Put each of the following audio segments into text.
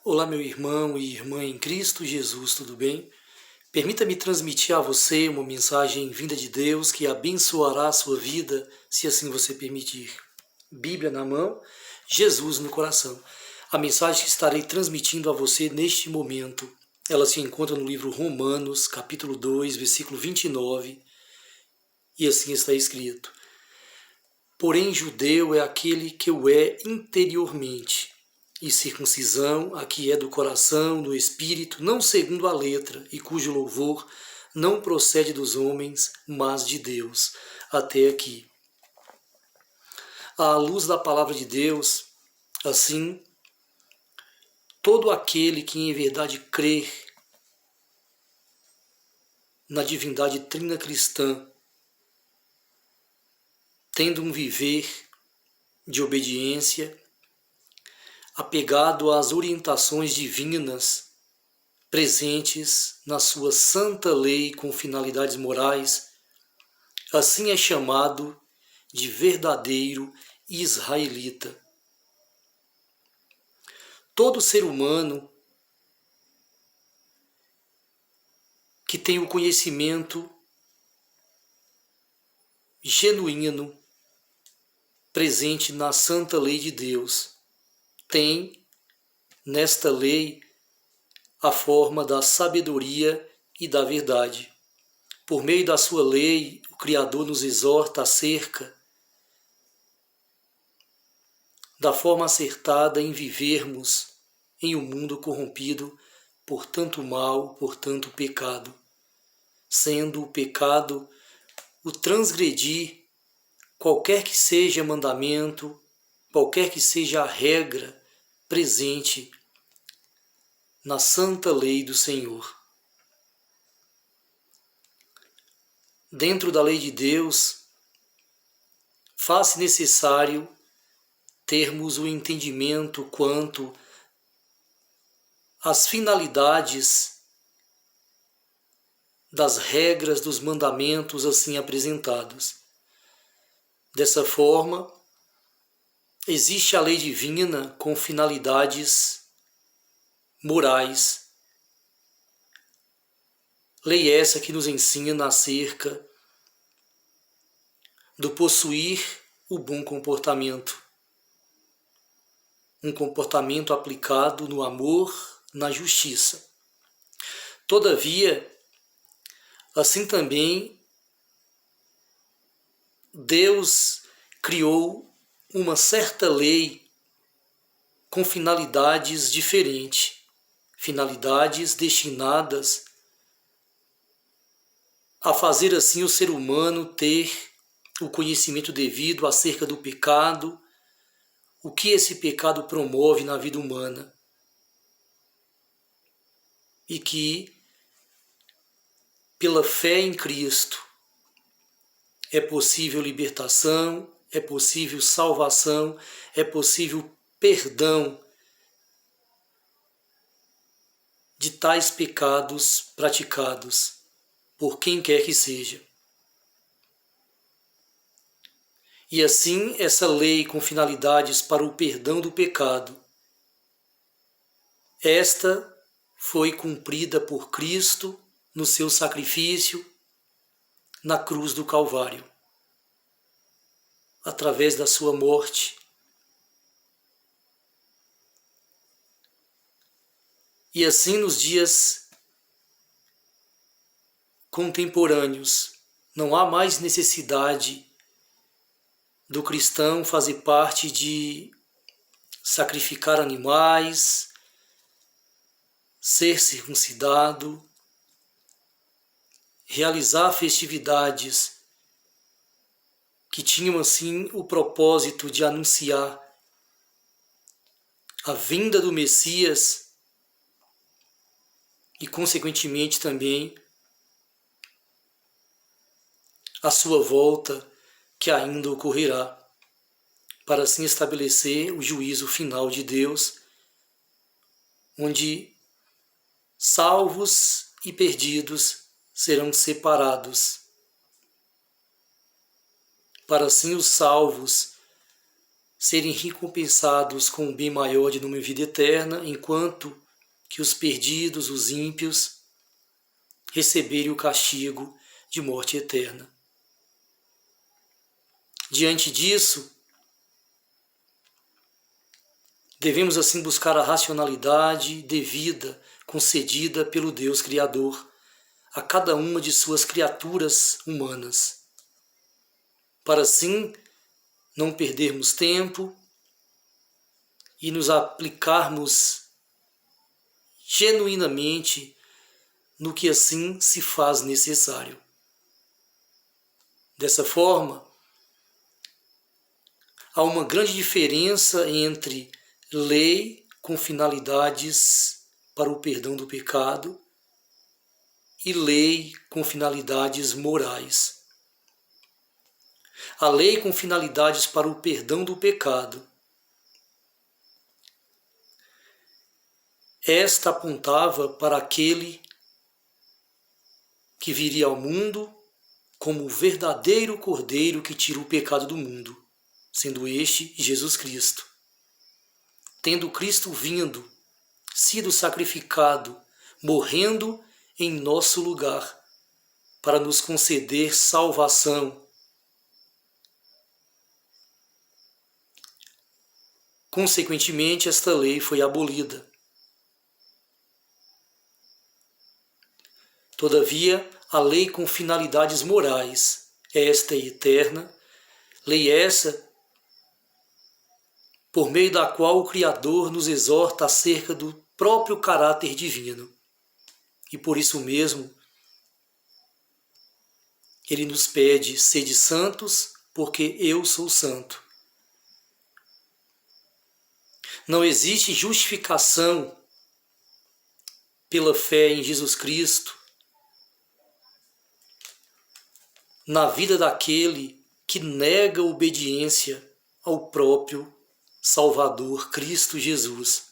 Olá, meu irmão e irmã em Cristo Jesus, tudo bem? Permita-me transmitir a você uma mensagem vinda de Deus que abençoará a sua vida, se assim você permitir. Bíblia na mão, Jesus no coração. A mensagem que estarei transmitindo a você neste momento, ela se encontra no livro Romanos, capítulo 2, versículo 29, e assim está escrito: Porém, judeu é aquele que o é interiormente, e circuncisão, a que é do coração, do espírito, não segundo a letra, e cujo louvor não procede dos homens, mas de Deus. Até aqui. À luz da palavra de Deus, assim, todo aquele que em verdade crê na divindade trina cristã, tendo um viver de obediência, apegado às orientações divinas presentes na sua santa lei com finalidades morais, assim é chamado de verdadeiro israelita. Todo ser humano que tem o conhecimento genuíno presente na santa lei de Deus tem nesta lei a forma da sabedoria e da verdade. Por meio da sua lei, o Criador nos exorta acerca da forma acertada em vivermos em um mundo corrompido por tanto mal, por tanto pecado, sendo o pecado o transgredir qualquer que seja mandamento, qualquer que seja a regra presente na santa lei do Senhor. Dentro da lei de Deus, faz-se necessário termos o entendimento quanto às finalidades das regras dos mandamentos assim apresentados. Dessa forma, existe a lei divina com finalidades morais. Lei essa que nos ensina acerca do possuir o bom comportamento. Um comportamento aplicado no amor, na justiça. Todavia, assim também, Deus criou uma certa lei com finalidades diferentes, finalidades destinadas a fazer assim o ser humano ter o conhecimento devido acerca do pecado, o que esse pecado promove na vida humana. E que, pela fé em Cristo, é possível libertação, é possível salvação, é possível perdão de tais pecados praticados por quem quer que seja. E assim, essa lei com finalidades para o perdão do pecado, esta foi cumprida por Cristo no seu sacrifício na cruz do Calvário, através da sua morte. E assim, nos dias contemporâneos, não há mais necessidade do cristão fazer parte de sacrificar animais, ser circuncidado, realizar festividades que tinham assim o propósito de anunciar a vinda do Messias e, consequentemente, também a sua volta, que ainda ocorrerá, para assim estabelecer o juízo final de Deus, onde salvos e perdidos serão separados, para assim os salvos serem recompensados com um bem maior de nome vida eterna, enquanto que os perdidos, os ímpios, receberem o castigo de morte eterna. Diante disso, devemos assim buscar a racionalidade devida, concedida pelo Deus Criador a cada uma de suas criaturas humanas, para assim não perdermos tempo e nos aplicarmos genuinamente no que assim se faz necessário. Dessa forma, há uma grande diferença entre lei com finalidades para o perdão do pecado e lei com finalidades morais. A lei com finalidades para o perdão do pecado, esta apontava para aquele que viria ao mundo como o verdadeiro Cordeiro que tira o pecado do mundo, sendo este Jesus Cristo. Tendo Cristo vindo, sido sacrificado, morrendo em nosso lugar, para nos conceder salvação. Consequentemente, esta lei foi abolida. Todavia, a lei com finalidades morais, esta é eterna, lei essa por meio da qual o Criador nos exorta acerca do próprio caráter divino. E por isso mesmo, ele nos pede, sede santos, porque eu sou santo. Não existe justificação pela fé em Jesus Cristo na vida daquele que nega obediência ao próprio Salvador Cristo Jesus.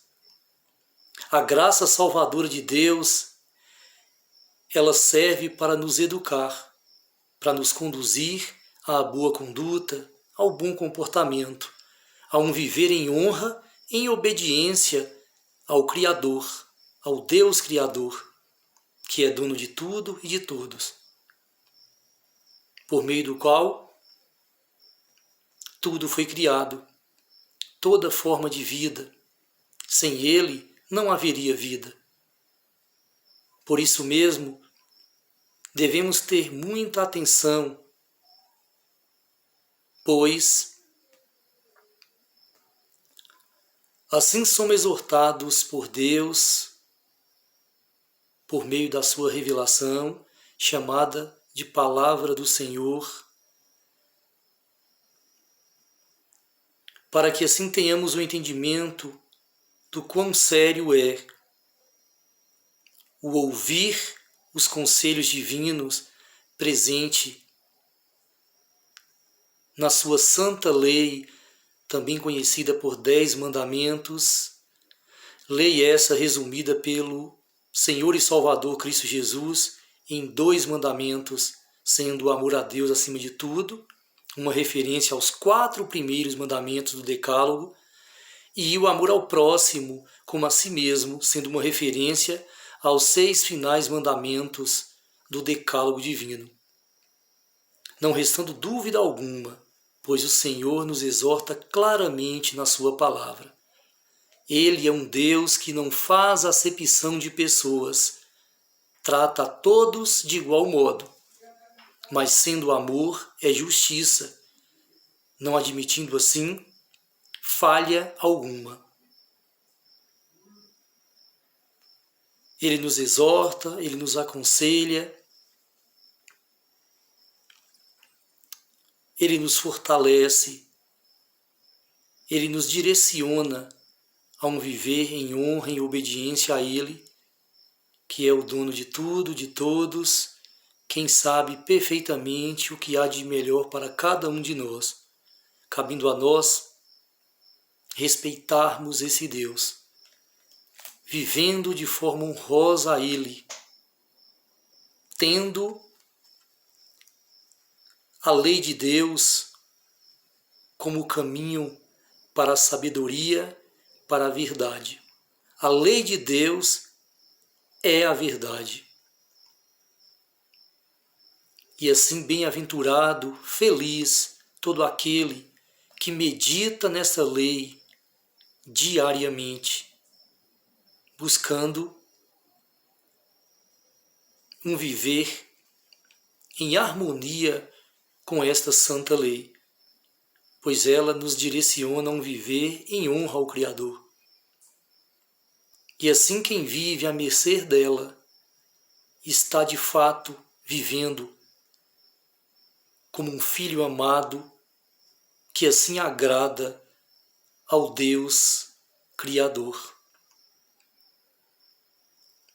A graça salvadora de Deus, ela serve para nos educar, para nos conduzir à boa conduta, ao bom comportamento, a um viver em honra, em obediência ao Criador, ao Deus Criador, que é dono de tudo e de todos, por meio do qual tudo foi criado, toda forma de vida. Sem ele não haveria vida. Por isso mesmo, devemos ter muita atenção, pois assim somos exortados por Deus, por meio da sua revelação, chamada de Palavra do Senhor, para que assim tenhamos o entendimento do quão sério é o ouvir os conselhos divinos presente na sua santa lei, também conhecida por 10 mandamentos, lei essa resumida pelo Senhor e Salvador Cristo Jesus em 2 mandamentos, sendo o amor a Deus acima de tudo, uma referência aos 4 primeiros mandamentos do Decálogo, e o amor ao próximo como a si mesmo, sendo uma referência aos 6 finais mandamentos do Decálogo divino. Não restando dúvida alguma, pois o Senhor nos exorta claramente na sua palavra. Ele é um Deus que não faz acepção de pessoas, trata a todos de igual modo, mas sendo amor é justiça, não admitindo assim falha alguma. Ele nos exorta, ele nos aconselha, ele nos fortalece, ele nos direciona a um viver em honra e obediência a ele, que é o dono de tudo, de todos, quem sabe perfeitamente o que há de melhor para cada um de nós, cabendo a nós respeitarmos esse Deus, vivendo de forma honrosa a ele, tendo a lei de Deus como caminho para a sabedoria, para a verdade. A lei de Deus é a verdade. E assim, bem-aventurado, feliz, todo aquele que medita nessa lei diariamente, buscando um viver em harmonia com esta santa lei, pois ela nos direciona a um viver em honra ao Criador. E assim quem vive à mercê dela está de fato vivendo como um filho amado que assim agrada ao Deus Criador,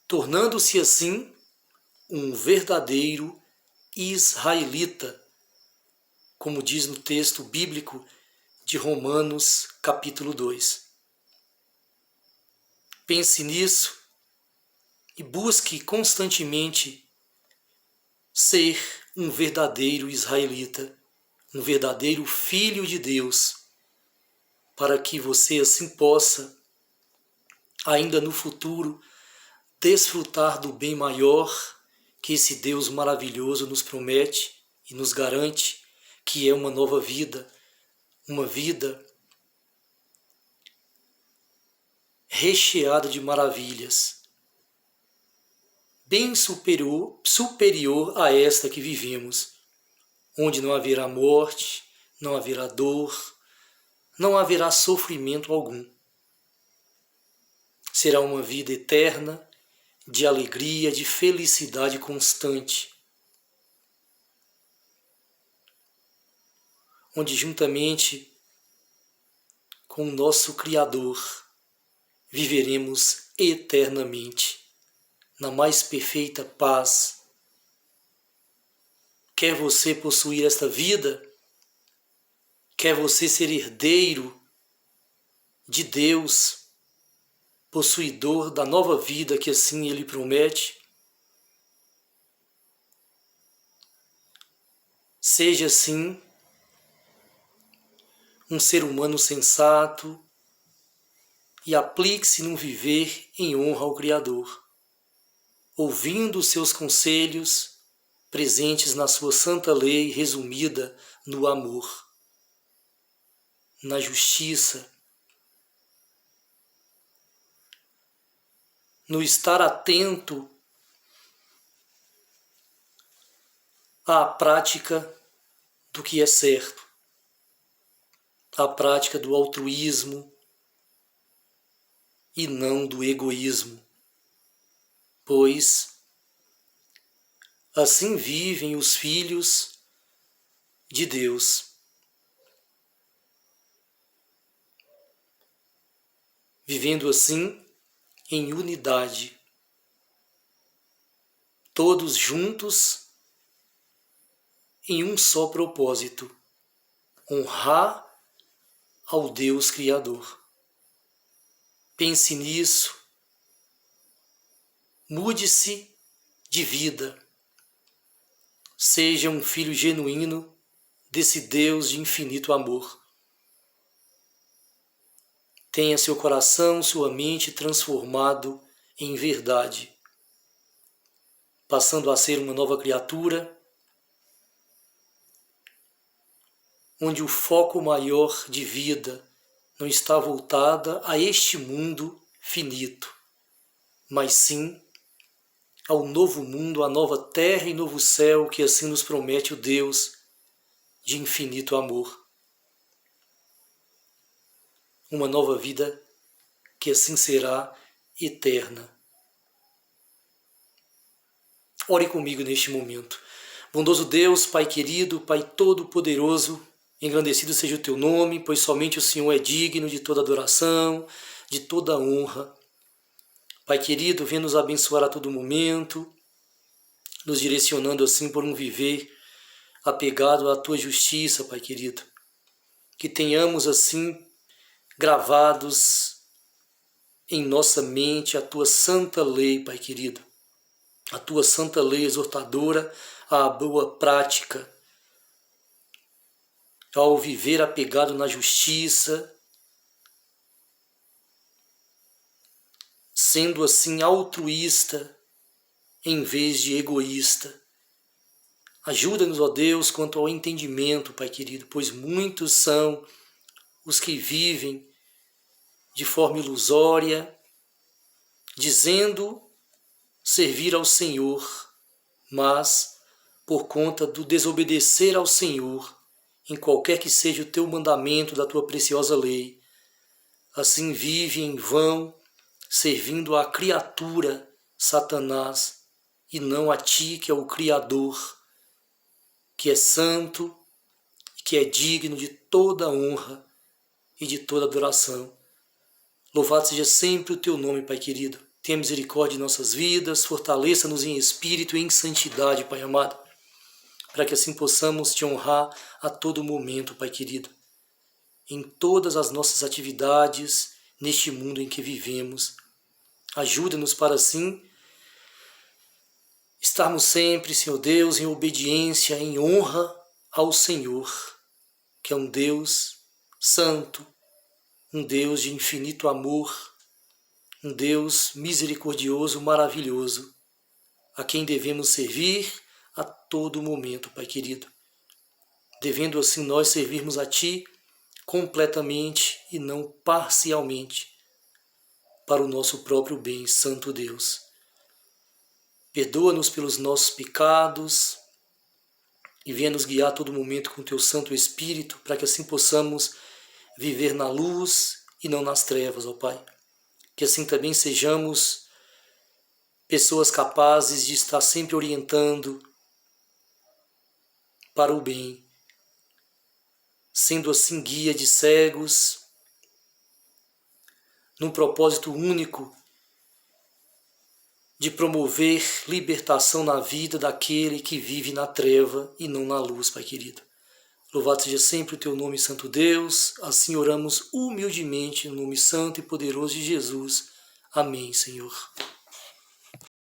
tornando-se assim um verdadeiro israelita, como diz no texto bíblico de Romanos, capítulo 2. Pense nisso e busque constantemente ser um verdadeiro israelita, um verdadeiro filho de Deus, para que você assim possa, ainda no futuro, desfrutar do bem maior que esse Deus maravilhoso nos promete e nos garante, que é uma nova vida, uma vida recheada de maravilhas, bem superior a esta que vivemos, onde não haverá morte, não haverá dor, não haverá sofrimento algum. Será uma vida eterna, de alegria, de felicidade constante, onde juntamente com o nosso Criador viveremos eternamente, na mais perfeita paz. Quer você possuir esta vida? Quer você ser herdeiro de Deus, possuidor da nova vida que assim Ele promete? Seja assim um ser humano sensato e aplique-se num viver em honra ao Criador, ouvindo os seus conselhos presentes na sua santa lei resumida no amor, na justiça, no estar atento à prática do que é certo, à prática do altruísmo e não do egoísmo, pois assim vivem os filhos de Deus, vivendo assim em unidade, todos juntos em um só propósito: honrar ao Deus Criador. Pense nisso, mude-se de vida, seja um filho genuíno desse Deus de infinito amor. Tenha seu coração, sua mente transformado em verdade, passando a ser uma nova criatura, onde o foco maior de vida não está voltada a este mundo finito, mas sim ao novo mundo, à nova terra e novo céu que assim nos promete o Deus de infinito amor. Uma nova vida que assim será eterna. Ore comigo neste momento. Bondoso Deus, Pai querido, Pai todo-poderoso, engrandecido seja o teu nome, pois somente o Senhor é digno de toda adoração, de toda honra. Pai querido, venha nos abençoar a todo momento, nos direcionando assim por um viver apegado à tua justiça, Pai querido. Que tenhamos assim gravados em nossa mente a tua santa lei, Pai querido. A tua santa lei exortadora à boa prática, ao viver apegado na justiça, sendo assim altruísta em vez de egoísta. Ajuda-nos, ó Deus, quanto ao entendimento, Pai querido, pois muitos são os que vivem de forma ilusória, dizendo servir ao Senhor, mas por conta do desobedecer ao Senhor, em qualquer que seja o teu mandamento da tua preciosa lei, assim vive em vão, servindo à criatura Satanás, e não a ti, que é o Criador, que é santo e que é digno de toda honra e de toda adoração. Louvado seja sempre o teu nome, Pai querido. Tenha misericórdia de nossas vidas, fortaleça-nos em espírito e em santidade, Pai amado, para que assim possamos te honrar a todo momento, Pai querido, em todas as nossas atividades neste mundo em que vivemos. Ajuda-nos para assim estarmos sempre, Senhor Deus, em obediência, em honra ao Senhor, que é um Deus santo, um Deus de infinito amor, um Deus misericordioso, maravilhoso, a quem devemos servir a todo momento, Pai querido. Devendo assim nós servirmos a Ti completamente e não parcialmente, para o nosso próprio bem, Santo Deus. Perdoa-nos pelos nossos pecados e venha nos guiar a todo momento com Teu Santo Espírito, para que assim possamos viver na luz e não nas trevas, ó Pai. Que assim também sejamos pessoas capazes de estar sempre orientando para o bem, sendo assim guia de cegos, num propósito único de promover libertação na vida daquele que vive na treva e não na luz, Pai querido. Louvado seja sempre o Teu nome, Santo Deus. Assim oramos humildemente no nome santo e poderoso de Jesus. Amém, Senhor.